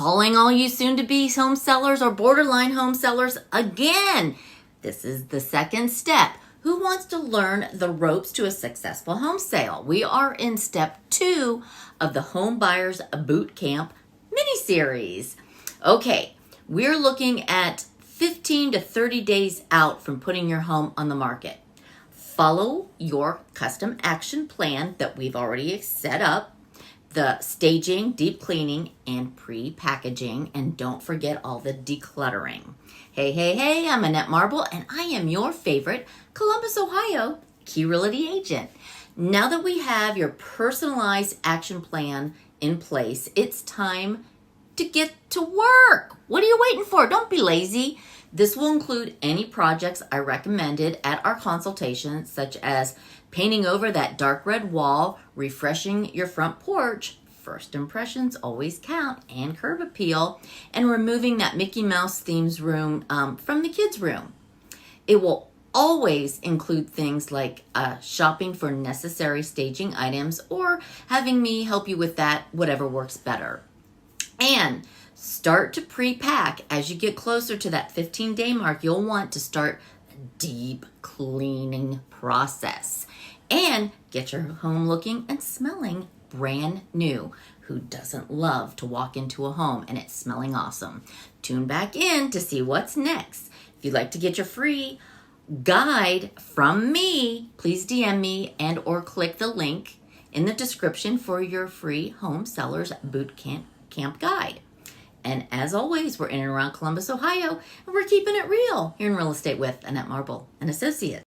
Calling all you soon-to-be home sellers or borderline home sellers again. This is the second step. Who wants to learn the ropes to a successful home sale? We are in step 2 of the Home Buyers Boot Camp mini-series. Okay, we're looking at 15 to 30 days out from putting your home on the market. Follow your custom action plan that we've already set up. The staging, deep cleaning, and pre-packaging, and don't forget all the decluttering. Hey, I'm Annette Marble, and I am your favorite Columbus, Ohio Key Realty agent. Now that we have your personalized action plan in place, it's time to get to work. What are you waiting for? Don't be lazy. This will include any projects I recommended at our consultation, such as painting over that dark red wall, refreshing your front porch, first impressions always count, and curb appeal, and removing that Mickey Mouse themes room from the kids' room. It will always include things like shopping for necessary staging items or having me help you with that, whatever works better. And start to pre-pack. As you get closer to that 15-day mark, you'll want to start a deep cleaning process and get your home looking and smelling brand new. Who doesn't love to walk into a home and it's smelling awesome? Tune back in to see what's next. If you'd like to get your free guide from me, please DM me and or click the link in the description for your free Home Sellers Boot Camp guide. And as always, we're in and around Columbus, Ohio, and we're keeping it real here in real estate with Annette Marble and Associates.